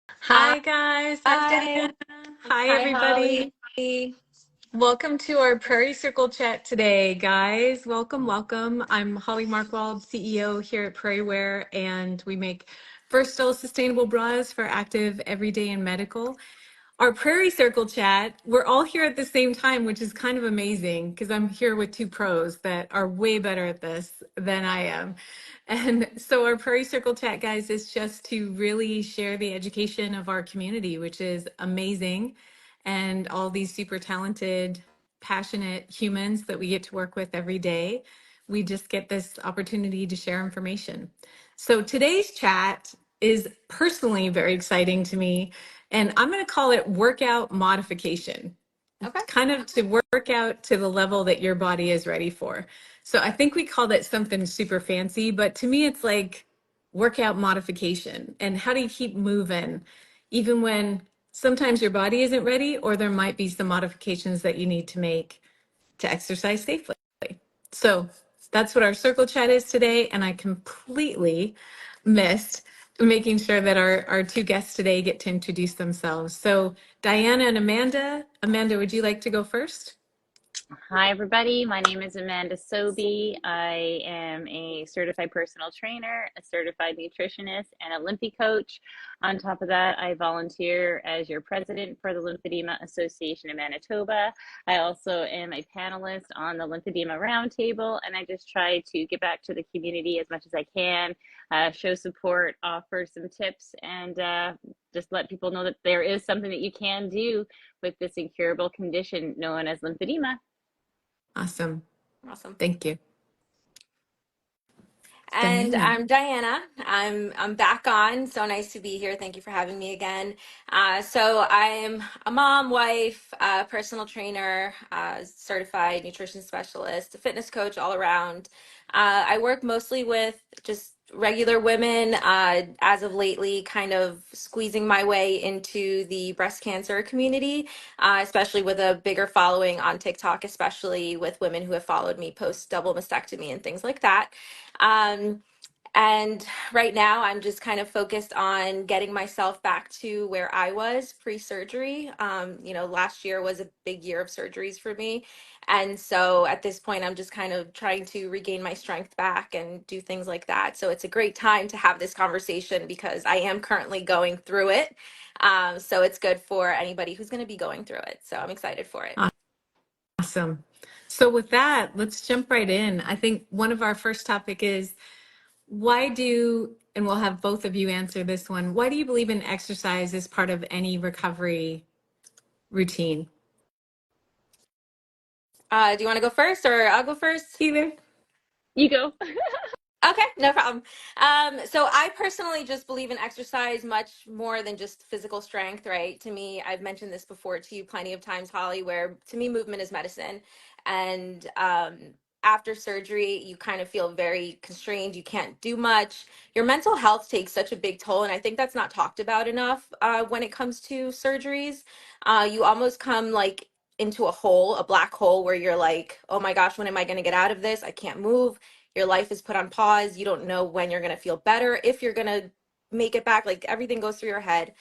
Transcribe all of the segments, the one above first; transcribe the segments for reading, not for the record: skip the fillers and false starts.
Hi guys. Hi Hi. Diana. Hi Hi, everybody. Holly. Welcome to our Prairie Circle Chat today, guys. Welcome, welcome. I'm Holli Markwald, CEO here at Prairie Wear, and we make versatile, sustainable bras for active, everyday, and medical. Our Prairie Circle Chat, we're all here at the same time, which is kind of amazing because I'm here with two pros that are way better at this than I am. And so our Prairie Circle Chat, guys, is just to really share the education of our community, which is amazing. And all these super talented, passionate humans that we get to work with every day. We just get this opportunity to share information. So today's chat is personally very exciting to me, and I'm going to call it workout modification, Okay. kind of to work out to the level that your body is ready for. So I think we call that something super fancy, but to me, it's like workout modification. And how do you keep moving even when sometimes your body isn't ready, or there might be some modifications that you need to make to exercise safely? So that's what our circle chat is today. And I completely missed making sure that our two guests today get to introduce themselves. So Diana and Amanda. Amanda, would you like to go first? Hi, everybody. My name is Amanda Sobey. I am a certified personal trainer, a certified nutritionist, and a Lymphy coach. On top of that, I volunteer as your president for the Lymphedema Association of Manitoba. I also am a panelist on the Lymphedema Roundtable, and I just try to get back to the community as much as I can, show support, offer some tips, and just let people know that there is something that you can do with this incurable condition known as lymphedema. Awesome. Awesome. Thank you. And Diana. I'm Diana. I'm back on. So nice to be here. Thank you for having me again. So I'm a mom, wife, personal trainer, certified nutrition specialist, a fitness coach all around. I work mostly with just regular women. As of lately, kind of squeezing my way into the breast cancer community, especially with a bigger following on TikTok, especially with women who have followed me post double mastectomy and things like that. Um, and right now, I'm just kind of focused on getting myself back to where I was pre-surgery. Last year was a big year of surgeries for me. And so at this point, I'm just kind of trying to regain my strength back and do things like that. So it's a great time to have this conversation because I am currently going through it. So it's good for anybody who's going to be going through it. So I'm excited for it. Awesome. So with that, let's jump right in. I think one of our first topic is why do, and we'll have both of you answer this one, why do you believe in exercise as part of any recovery routine? Do you want to go first or I'll go first? Either. You go. Okay, no problem. So I personally just believe in exercise much more than just physical strength, right? To me, I've mentioned this before to you plenty of times, Holly, where to me, movement is medicine. And after surgery, you kind of feel very constrained. You can't do much. Your mental health takes such a big toll. And I think that's not talked about enough when it comes to surgeries. You almost come like into a hole, a black hole, where you're like, oh my gosh, when am I going to get out of this? I can't move. Your life is put on pause. You don't know when you're going to feel better, if you're going to make it back. Like everything goes through your head.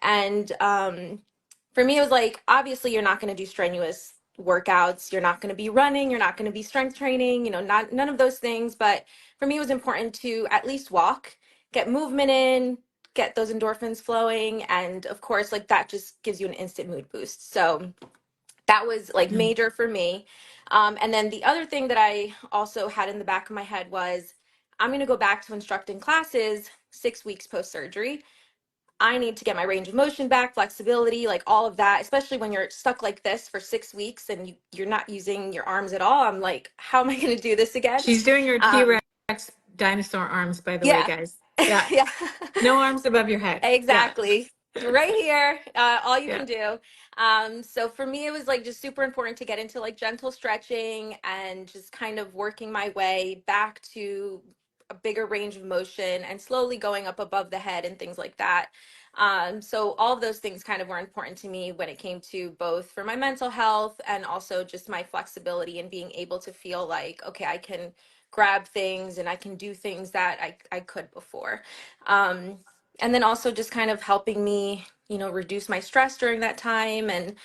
And for me, it was like, obviously, you're not going to do strenuous workouts. You're not going to be running. You're not going to be strength training, not none of those things. But for me, it was important to at least walk, get movement in, get those endorphins flowing. And of course, like that just gives you an instant mood boost. So that was like major for me. And then the other thing that I also had in the back of my head was I'm going to go back to instructing classes 6 weeks post surgery. I need to get my range of motion back, flexibility, like all of that, especially when you're stuck like this for 6 weeks and you're not using your arms at all. I'm like, how am I going to do this again? She's doing her Um, T-Rex dinosaur arms, by the way, yeah. guys. Yeah. Yeah. No arms above your head. Yeah. Exactly. Right here, all you Yeah. can do. So for me, it was like just super important to get into like gentle stretching and just kind of working my way back to a bigger range of motion and slowly going up above the head and things like that. So all of those things kind of were important to me when it came to both for my mental health and also just my flexibility and being able to feel like, okay, I can grab things and I can do things that I could before. Um, And then also just kind of helping me, reduce my stress during that time. And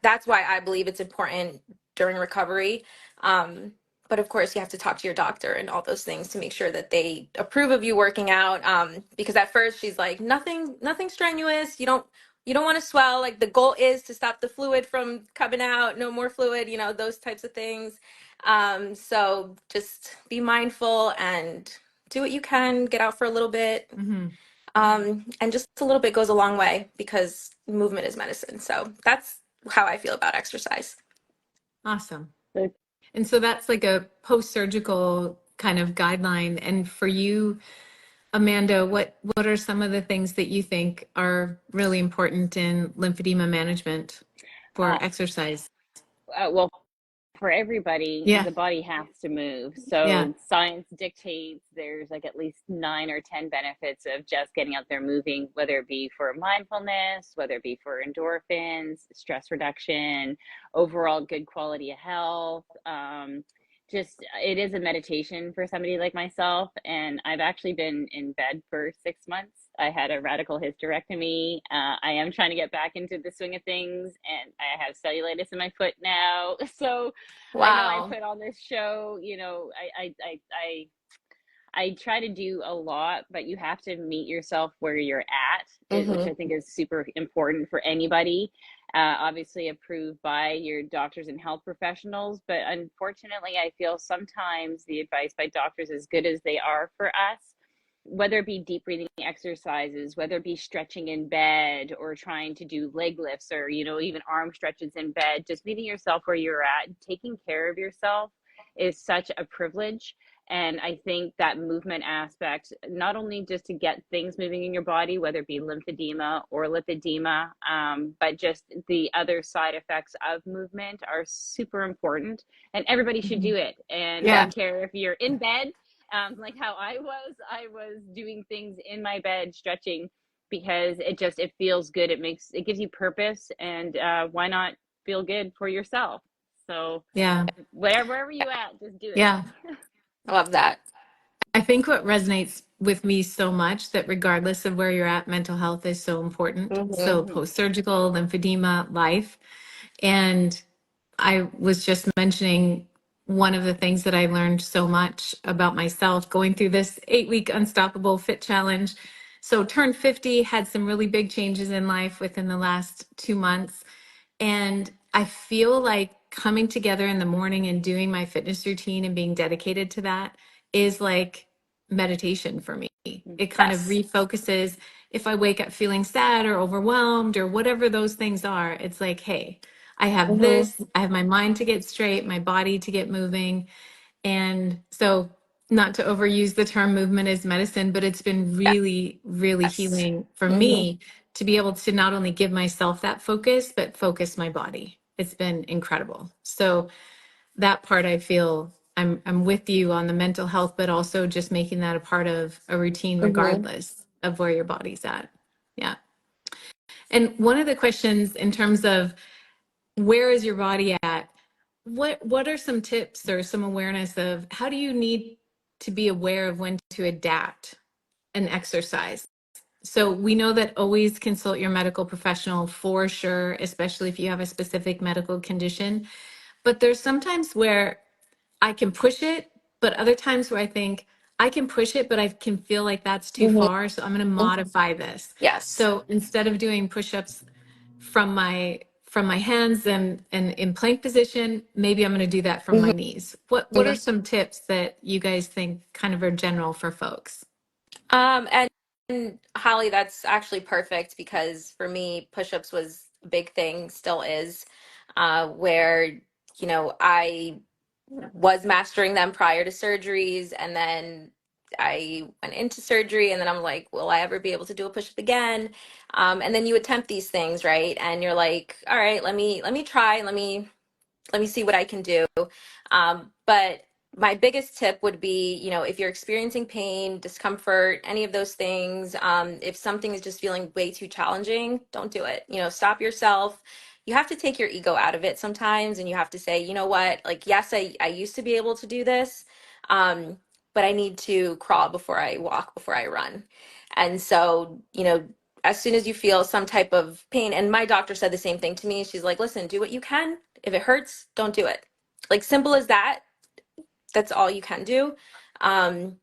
that's why I believe it's important during recovery. But of course, you have to talk to your doctor and all those things to make sure that they approve of you working out. Because at first she's like, nothing strenuous. You don't want to swell. Like the goal is to stop the fluid from coming out, no more fluid, those types of things. So just be mindful and do what you can, get out for a little bit. Mm-hmm. And just a little bit goes a long way because movement is medicine. So that's how I feel about exercise. Awesome. So, And so that's like a post-surgical kind of guideline. And for you, Amanda, what are some of the things that you think are really important in lymphedema management uh, for exercise? well, for everybody, Yeah, the body has to move. yeah, So science dictates there's like at least 9 or 10 benefits of just getting out there moving, whether it be for mindfulness, whether it be for endorphins, stress reduction, overall good quality of health. Just it is a meditation for somebody like myself, and I've actually been in bed for 6 months. I had a radical hysterectomy. I am trying to get back into the swing of things, and I have cellulitis in my foot now. So I know I Wow. put on this show, I try to do a lot, but you have to meet yourself where you're at, which Mm-hmm. I think is super important for anybody. Obviously, approved by your doctors and health professionals. But unfortunately, I feel sometimes the advice by doctors, as good as they are for us, whether it be deep breathing exercises, whether it be stretching in bed or trying to do leg lifts or, even arm stretches in bed, just meeting yourself where you're at, taking care of yourself is such a privilege. And I think that movement aspect, not only just to get things moving in your body, whether it be lymphedema or lipedema, but just the other side effects of movement are super important. And everybody should mhm. do it. And I Yeah, don't care if you're in bed, like how I was doing things in my bed, stretching, because it feels good. It gives you purpose, and why not feel good for yourself? So yeah, wherever you at, just do it. yeah. I love that. I think what resonates with me so much that regardless of where you're at, mental health is so important. Mm-hmm. So Hmm. post-surgical, lymphedema, life. And I was just mentioning one of the things that I learned so much about myself going through this 8-week Unstoppable Fit Challenge. So turned 50, had some really big changes in life within the last 2 months. And I feel like coming together in the morning and doing my fitness routine and being dedicated to that is like meditation for me. It kind of Yes. refocuses. If I wake up feeling sad or overwhelmed or whatever those things are, it's like, hey, I have Mm-hmm. this, I have my mind to get straight, my body to get moving. And so, not to overuse the term movement as medicine, but it's been really, really Yes. healing for Mm-hmm. me to be able to not only give myself that focus, but focus my body. It's been incredible. So, that part I feel I'm with you on the mental health, but also just making that a part of a routine, Mm-hmm. regardless of where your body's at. Yeah. And one of the questions in terms of where is your body at? What are some tips or some awareness of how do you need to be aware of when to adapt an exercise? So we know that always consult your medical professional for sure, especially if you have a specific medical condition. But there's sometimes where I can push it, but other times where I think I can push it, but I can feel like that's too Mm-hmm. far. So I'm going to modify this. Yes. So instead of doing push-ups from my hands and in plank position, maybe I'm going to do that from my Mm-hmm. knees. What are some tips that you guys think kind of are general for folks? And Holly, that's actually perfect because for me, push-ups was a big thing, still is, where, I was mastering them prior to surgeries, and then I went into surgery, and then I'm like, will I ever be able to do a push-up again? And then you attempt these things, right? And you're like, all right, let me try, let me see what I can do. But my biggest tip would be, if you're experiencing pain, discomfort, any of those things, if something is just feeling way too challenging, don't do it. Stop yourself. You have to take your ego out of it sometimes, and you have to say, you know what, like, yes, I used to be able to do this. Um, but I need to crawl before I walk, before I run. And so, as soon as you feel some type of pain, and my doctor said the same thing to me, she's like, listen, do what you can. If it hurts, don't do it. Like, simple as that. That's all you can do. Um,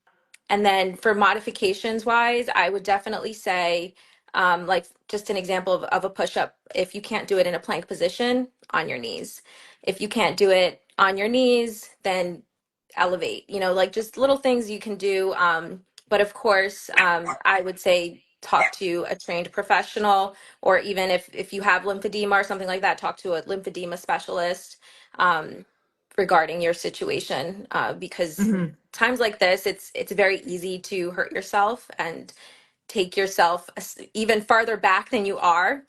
and then for modifications wise, I would definitely say, like just an example of a push up, if you can't do it in a plank position, on your knees. If you can't do it on your knees, then elevate, like just little things you can do. But of course, I would say talk to a trained professional, or even if you have lymphedema or something like that, talk to a lymphedema specialist regarding your situation, because Mhm. times like this, it's very easy to hurt yourself and take yourself even farther back than you are,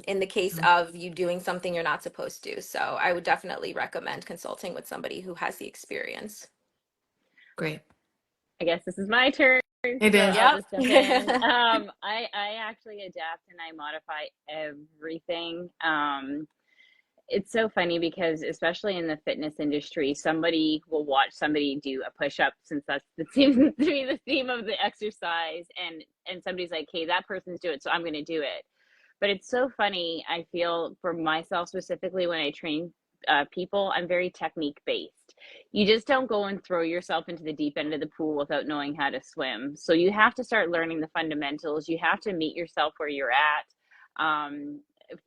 in the case of you doing something you're not supposed to. So I would definitely recommend consulting with somebody who has the experience. Great. I guess this is my turn, It so is. I'll Yep. just jump in. I actually adapt and I modify everything. It's so funny because especially in the fitness industry, somebody will watch somebody do a push-up, since that seems to be the theme of the exercise, and somebody's like, hey, that person's doing it, so I'm going to do it. But it's so funny. I feel for myself specifically when I train people, I'm very technique based. You just don't go and throw yourself into the deep end of the pool without knowing how to swim. So you have to start learning the fundamentals. You have to meet yourself where you're at.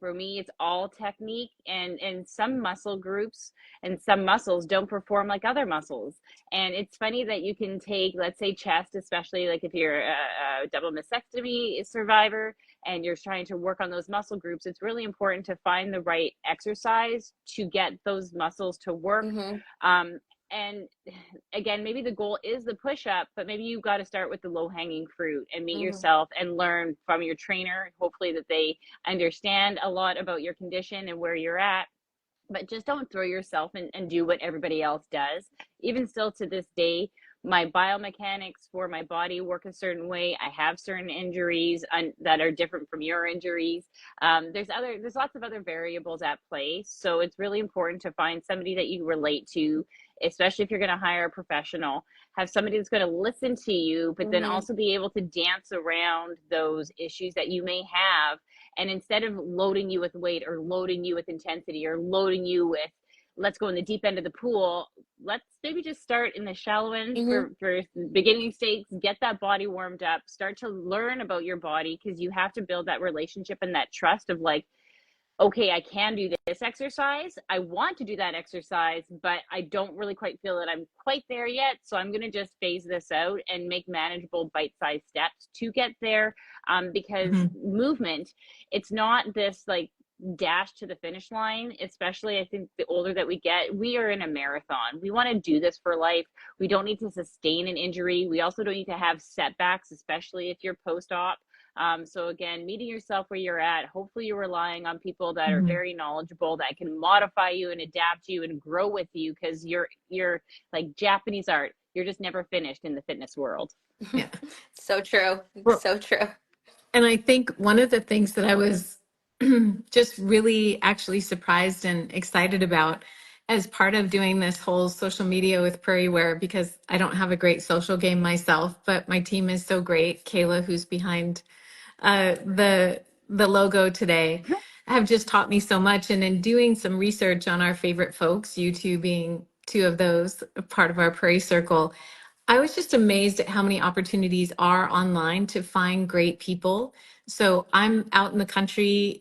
For me, it's all technique, and some muscle groups and some muscles don't perform like other muscles. And it's funny that you can take, let's say, chest, especially like if you're a double mastectomy survivor and you're trying to work on those muscle groups, it's really important to find the right exercise to get those muscles to work. Hmm. And again, maybe the goal is the push up, but maybe you've got to start with the low hanging fruit and meet Hmm. yourself and learn from your trainer. Hopefully, that they understand a lot about your condition and where you're at. But just don't throw yourself and do what everybody else does. Even still to this day, my biomechanics for my body work a certain way. I have certain injuries that are different from your injuries. There's lots of other variables at play. So it's really important to find somebody that you relate to, especially if you're going to hire a professional. Have somebody that's going to listen to you, but then Hmm. also be able to dance around those issues that you may have. And instead of loading you with weight or loading you with intensity or loading you with, let's go in the deep end of the pool, let's maybe just start in the shallow end Hmm. for beginning states, get that body warmed up, start to learn about your body, because you have to build that relationship and that trust of like, okay, I can do this exercise. I want to do that exercise, but I don't really quite feel that I'm quite there yet. So I'm going to just phase this out and make manageable bite-sized steps to get there. Because Mhm. movement, it's not this like dash to the finish line. Especially, I think the older that we get, we are in a marathon. We want to do this for life. We don't need to sustain an injury. We also don't need to have setbacks, especially if you're post-op. So again, meeting yourself where you're at. Hopefully, you're relying on people that are Mhm. very knowledgeable, that can modify you and adapt you and grow with you, because you're like Japanese art. You're just never finished in the fitness world. Yeah. So true. Well, So true. and I think one of the things that I was just really actually surprised and excited about as part of doing this whole social media with Prairie Wear, because I don't have a great social game myself, but my team is so great. Kayla, who's behind the logo today, have just taught me so much. And in doing some research on our favorite folks, you two being two of those, part of our Prairie Circle, I was just amazed at how many opportunities are online to find great people. So I'm out in the country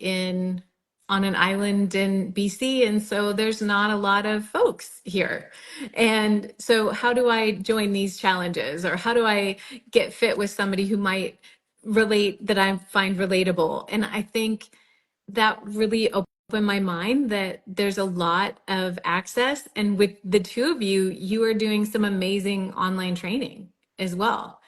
on an island in BC, and so there's not a lot of folks here. And so how do I join these challenges, or how do I get fit with somebody who might relate, that I find relatable? And I think that really opened my mind that there's a lot of access. And with the two of you, you are doing some amazing online training as well.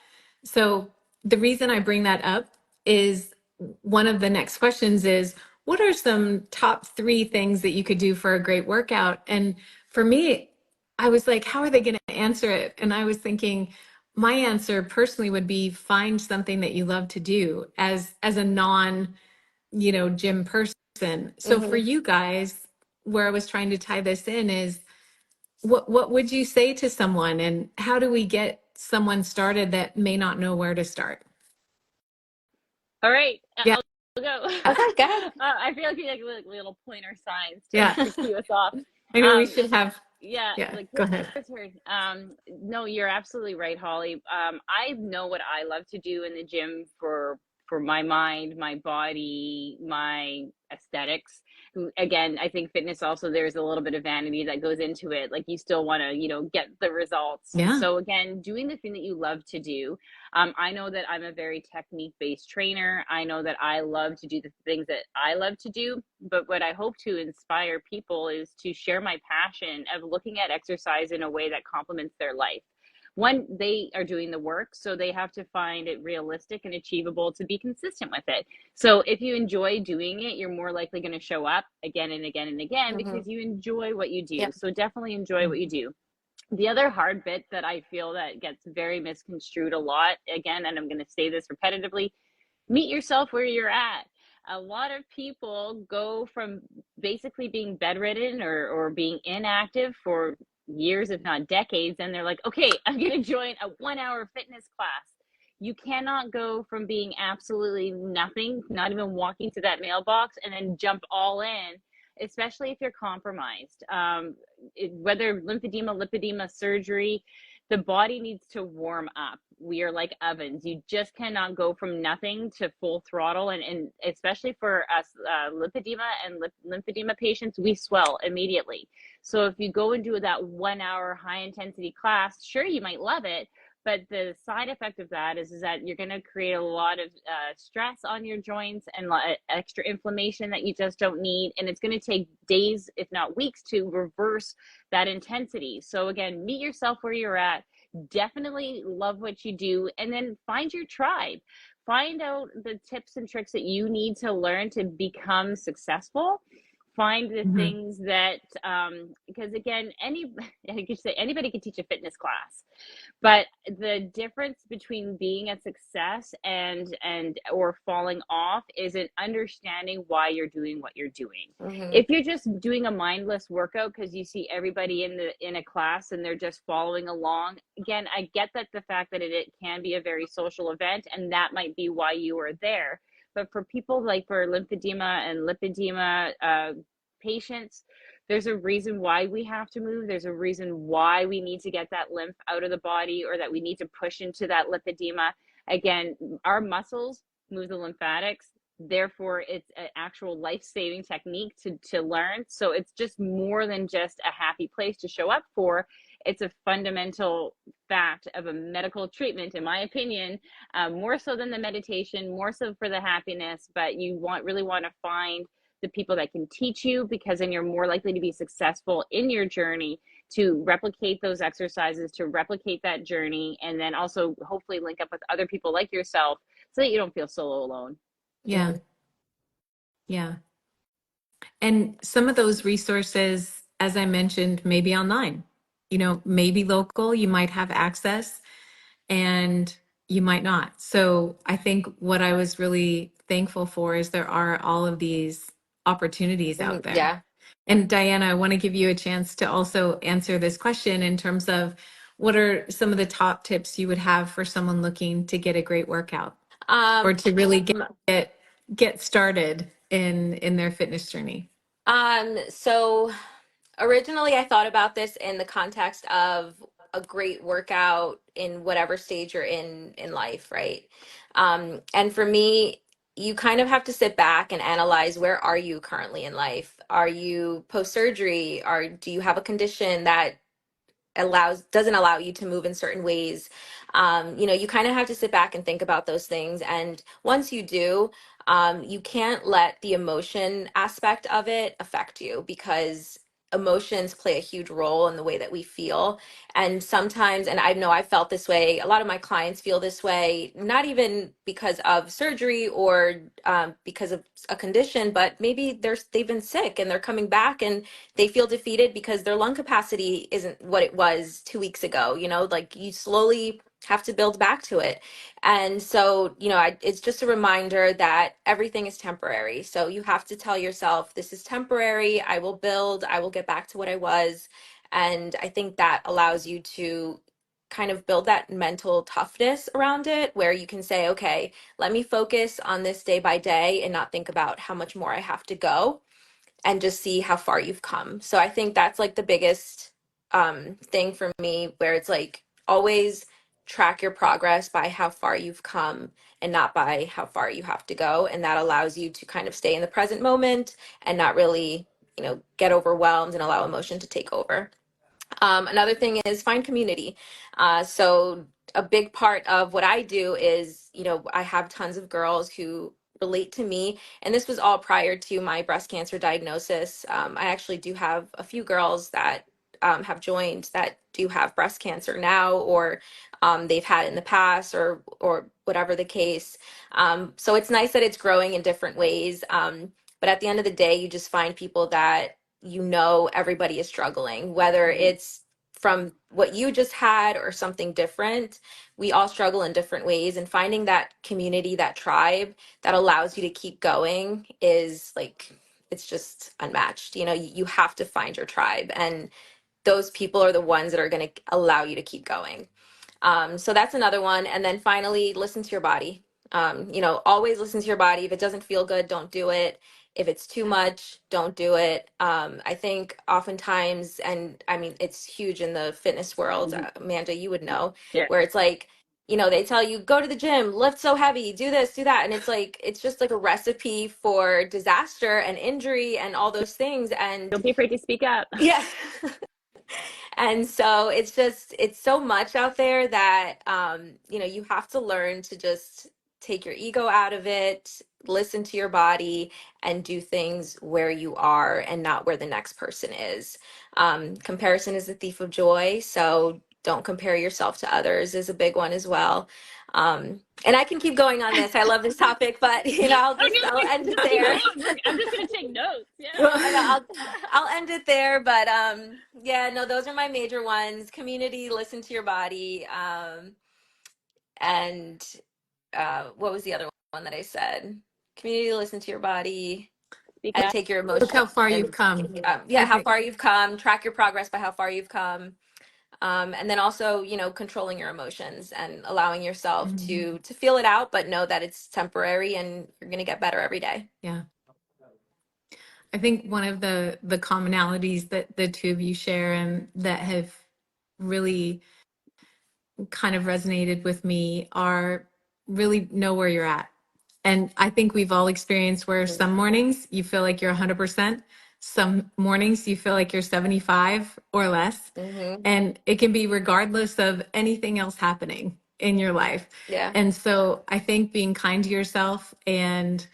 So the reason I bring that up is one of the next questions is, what are some top 3 things that you could do for a great workout? And for me, I was like, how are they going to answer it? And I was thinking, my answer personally would be, find something that you love to do as a non, gym person. So for Hmm. you guys, where I was trying to tie this in is, what would you say to someone, and how do we get someone started that may not know where to start? All right, Yeah, I'll go. Okay, go ahead. I feel like we like little pointer signs yeah. to cue us off. I know we Um, should have. yeah, Yeah, like go ahead. your turn. No, you're absolutely right, Holly. I know what I love to do in the gym for my mind, my body, my aesthetics. Again, I think fitness also, there's a little bit of vanity that goes into it. Like you still want to, get the results. Yeah, So again, doing the thing that you love to do. I know that I'm a very technique based trainer. I know that I love to do the things that I love to do. But what I hope to inspire people is to share my passion of looking at exercise in a way that complements their life. One, they are doing the work, so they have to find it realistic and achievable to be consistent with it. So if you enjoy doing it, you're more likely going to show up again and again and again Hmm. because you enjoy what you do. Yep. So definitely enjoy what you do. The other hard bit that I feel that gets very misconstrued a lot, again, and I'm going to say this repetitively, meet yourself where you're at. A lot of people go from basically being bedridden or being inactive for years, if not decades, and they're like, okay, I'm going to join a 1 hour fitness class. You cannot go from being absolutely nothing, not even walking to that mailbox, and then jump all in, especially if you're compromised. Whether lymphedema, lipedema, surgery, the body needs to warm up. We are like ovens. You just cannot go from nothing to full throttle. And especially for us lipedema and lymphedema patients, we swell immediately. So if you go and do that 1 hour high intensity class, sure, you might love it. But the side effect of that is that you're going to create a lot of stress on your joints and extra inflammation that you just don't need. And it's going to take days, if not weeks, to reverse that intensity. So again, meet yourself where you're at. Definitely love what you do, and then find your tribe. Find out the tips and tricks that you need to learn to become successful. Find the hmm things that, because again, I could say anybody can teach a fitness class, but the difference between being a success and or falling off is an understanding why you're doing what you're doing. Hmm. If you're just doing a mindless workout because you see everybody in a class and they're just following along, again, I get that the fact that it can be a very social event, and that might be why you are there. But for people like for lymphedema and lipedema patients, there's a reason why we have to move. There's a reason why we need to get that lymph out of the body, or that we need to push into that lipedema. Again, our muscles move the lymphatics. Therefore, it's an actual life-saving technique to learn. So it's just more than just a happy place to show up for. It's a fundamental fact of a medical treatment, in my opinion, more so than the meditation, more so for the happiness. But you really want to find the people that can teach you, because then you're more likely to be successful in your journey to replicate those exercises, to replicate that journey, and then also hopefully link up with other people like yourself so that you don't feel solo alone. yeah, yeah. And some of those resources, as I mentioned, may be online, maybe local, you might have access and you might not. So I think what I was really thankful for is there are all of these opportunities Hmm. out there. Yeah. And Diana, I want to give you a chance to also answer this question in terms of what are some of the top tips you would have for someone looking to get a great workout or Um, to really get started in their fitness journey? so originally I thought about this in the context of a great workout in whatever stage you're in life, right? And for me, you kind of have to sit back and analyze, where are you currently in life? Are you post surgery? Or do you have a condition that doesn't allow you to move in certain ways? You kind of have to sit back and think about those things, and once you do, you can't let the emotion aspect of it affect you, because emotions play a huge role in the way that we feel. And sometimes, and I know I felt this way, a lot of my clients feel this way, not even because of surgery or because of a condition, but maybe they've been sick and they're coming back and they feel defeated because their lung capacity isn't what it was 2 weeks ago. Like, you slowly have to build back to it. And so, it's just a reminder that everything is temporary. So you have to tell yourself, this is temporary. I will build, I will get back to what I was. And I think that allows you to kind of build that mental toughness around it, where you can say, okay, let me focus on this day by day and not think about how much more I have to go, and just see how far you've come. So I think that's like the biggest thing for me, where it's like always track your progress by how far you've come and not by how far you have to go. And that allows you to kind of stay in the present moment and not really, get overwhelmed and allow emotion to take over. Another thing is find community. So a big part of what I do is, I have tons of girls who relate to me, and this was all prior to my breast cancer diagnosis. I actually do have a few girls that have joined that do have breast cancer now, or they've had it in the past, or whatever the case. So it's nice that it's growing in different ways. But at the end of the day, you just find people that everybody is struggling, whether it's from what you just had or something different. We all struggle in different ways, and finding that community, that tribe that allows you to keep going is like, it's just unmatched. You have to find your tribe, and those people are the ones that are going to allow you to keep going. So that's another one. And then finally, listen to your body. Always listen to your body. If it doesn't feel good, don't do it. If it's too much, don't do it. I think oftentimes, and I mean, it's huge in the fitness world, Amanda, you would know, Yeah. where it's like, they tell you, go to the gym, lift so heavy, do this, do that. And it's like, it's just like a recipe for disaster and injury and all those things. And Don't be afraid to speak up. yeah. And so it's so much out there that you have to learn to just take your ego out of it, listen to your body, and do things where you are and not where the next person is. Comparison is the thief of joy, so don't compare yourself to others is a big one as well. And I can keep going on this. I love this topic, but I'll end it Keep there. going. I'm just gonna take notes. Yeah. I know, I'll end it there, but yeah, no, those are my major ones. Community, listen to your body, and what was the other one that I said? Community, listen to your body, Speak and up. take your Look how emotions. far you've And come. yeah, I how think. far you've come. Track your progress by how far you've come. And then also, controlling your emotions and allowing yourself Mhm. to feel it out, but know that it's temporary and you're gonna get better every day. Yeah. I think one of the commonalities that the two of you share and that have really kind of resonated with me are really know where you're at. And I think we've all experienced where some mornings you feel like you're 100%, some mornings you feel like you're 75 or less. Mm-hmm. And it can be regardless of anything else happening in your life. Yeah. And so I think being kind to yourself, and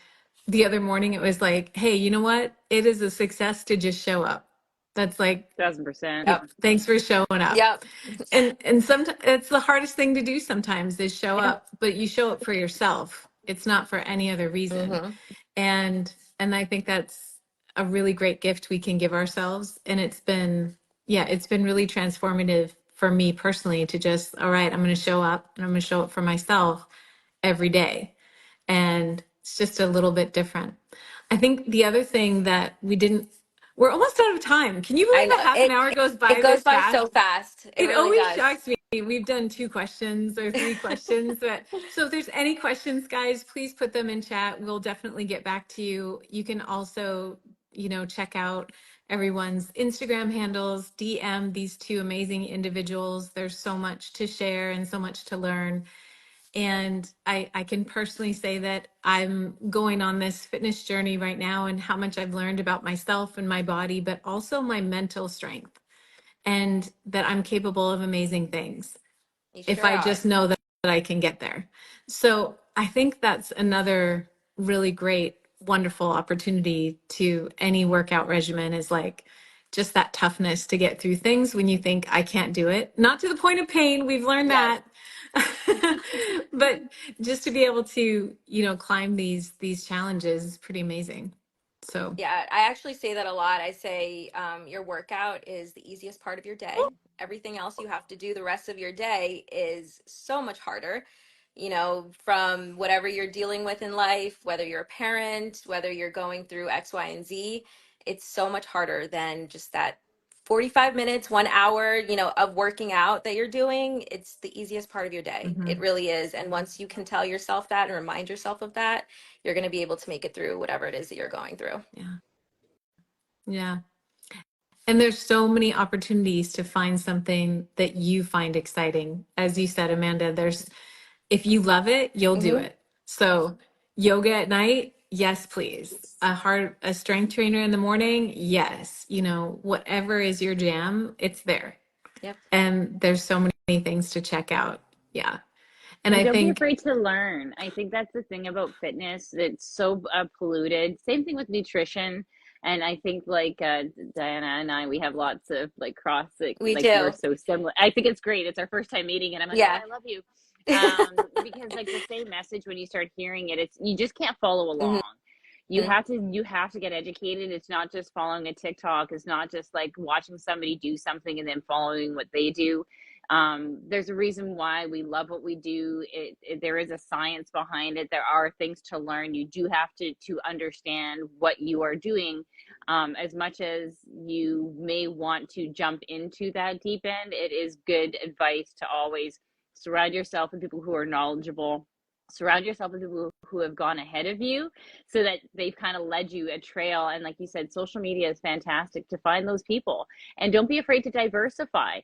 the other morning it was like, hey, you know what? It is a success to just show up. That's like, 1000%. yeah, Yep. thanks for showing up. Yep. And sometimes it's the hardest thing to do sometimes is show Yeah. up, but you show up for yourself. It's not for any other reason. Mm-hmm. And I think that's a really great gift we can give ourselves. And it's been really transformative for me personally to just, all right, I'm going to show up and I'm going to show up for myself every day. And it's just a little bit different. I think the other thing that we're almost out of time. Can you I believe know a half an hour goes it by goes this by fast? so fast. It It really always does. shocks me. We've done 2 questions or 3 questions, but so if there's any questions, guys, please put them in chat. We'll definitely get back to you. You can also, check out everyone's Instagram handles, DM these two amazing individuals. There's so much to share and so much to learn. And I can personally say that I'm going on this fitness journey right now and how much I've learned about myself and my body, but also my mental strength, and that I'm capable of amazing things You if sure I are. just know that I can get there. So I think that's another really great, wonderful opportunity to any workout regimen is like just that toughness to get through things when you think I can't do it. Not to the point of pain, we've learned Yes. that. But just to be able to, climb these challenges is pretty amazing. So Yeah, I actually say that a lot. I say your workout is the easiest part of your day. Everything else you have to do the rest of your day is so much harder, from whatever you're dealing with in life, whether you're a parent, whether you're going through X, Y, and Z. It's so much harder than just that 45 minutes, 1 hour, of working out that you're doing, it's the easiest part of your day. Mm-hmm. It really is. And once you can tell yourself that and remind yourself of that, you're going to be able to make it through whatever it is that you're going through. Yeah. Yeah. And there's so many opportunities to find something that you find exciting. As you said, Amanda, if you love it, you'll do Mm-hmm. it. So yoga at night, yes, please. A strength trainer in the morning, yes. Whatever is your jam, it's there. Yep. And there's so many things to check out. Yeah. And And I don't be think, afraid to learn. I think that's the thing about fitness that's so polluted. Same thing with nutrition. And I think like Diana and I, we have lots of like We like we're do. so similar. I think it's great. It's our first time meeting, and I'm like, oh, Yeah. I love you. Because like the same message when you start hearing it, it's you just can't follow Mm-hmm. along. You have to get educated. It's not just following a TikTok. It's not just like watching somebody do something and then following what they do. There's a reason why we love what we do. There is a science behind it. There are things to learn. You do have to understand what you are doing. As much as you may want to jump into that deep end, it is good advice to always surround yourself with people who are knowledgeable. Surround yourself with people who have gone ahead of you so that they've kind of led you a trail. And like you said, social media is fantastic to find those people. And don't be afraid to diversify.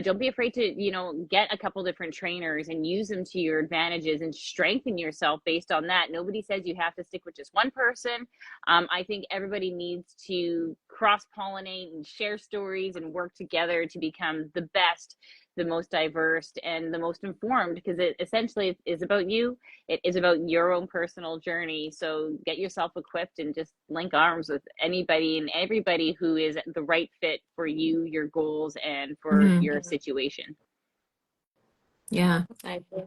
Don't be afraid to, get a couple different trainers and use them to your advantages and strengthen yourself based on that. Nobody says you have to stick with just one person. I think everybody needs to cross pollinate and share stories and work together to become the best, the most diverse, and the most informed, because it essentially is about you. It is about your own personal journey. So get yourself equipped and just link arms with anybody and everybody who is the right fit for you, your goals, and for your situation. yeah. I agree.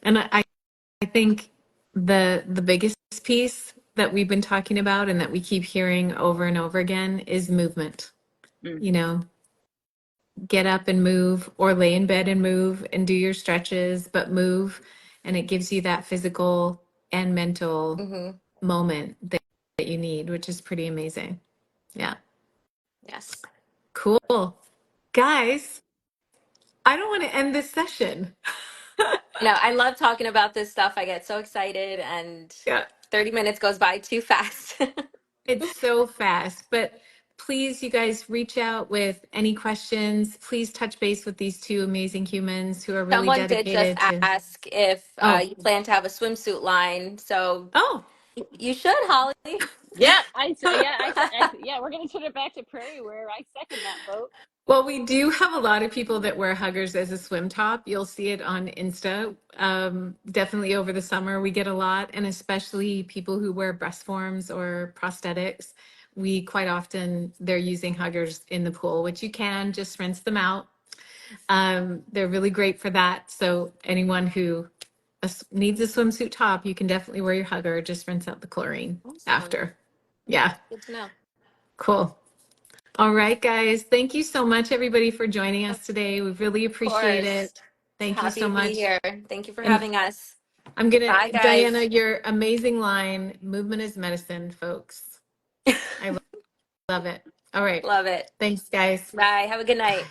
And I think the biggest piece that we've been talking about and that we keep hearing over and over again is movement. Mm. Get up and move, or lay in bed and move and do your stretches, but move. And it gives you that physical and mental Mm-hmm. moment that you need, which is pretty amazing. Yeah. Yes. Cool. Guys, I don't want to end this session. No, I love talking about this stuff. I get so excited, and Yeah. 30 minutes goes by too fast. It's so fast, but please, you guys, reach out with any questions. Please touch base with these two amazing humans who are really Someone did just dedicated to. ask if Oh, you plan to have a swimsuit line, so oh. you should, Holly. Yeah, yeah, we're gonna turn it back to Prairie where I second that vote. Well, we do have a lot of people that wear huggers as a swim top. You'll see it on Insta. Definitely over the summer, we get a lot, and especially people who wear breast forms or prosthetics. We quite often, they're using huggers in the pool, which you can just rinse them out. They're really great for that. So anyone who needs a swimsuit top, you can definitely wear your hugger. Just rinse out the chlorine Awesome. after. Yeah, Good to know. cool. All right, guys. Thank you so much, everybody, for joining us today. We really Of appreciate course. it. Thank you Happy so to be much. here. Thank you for And having us. I'm going Bye, to, Diana, guys. your amazing line, movement is medicine, folks. I love it. All right. Love it. Thanks, guys. Bye. Have a good night. Bye.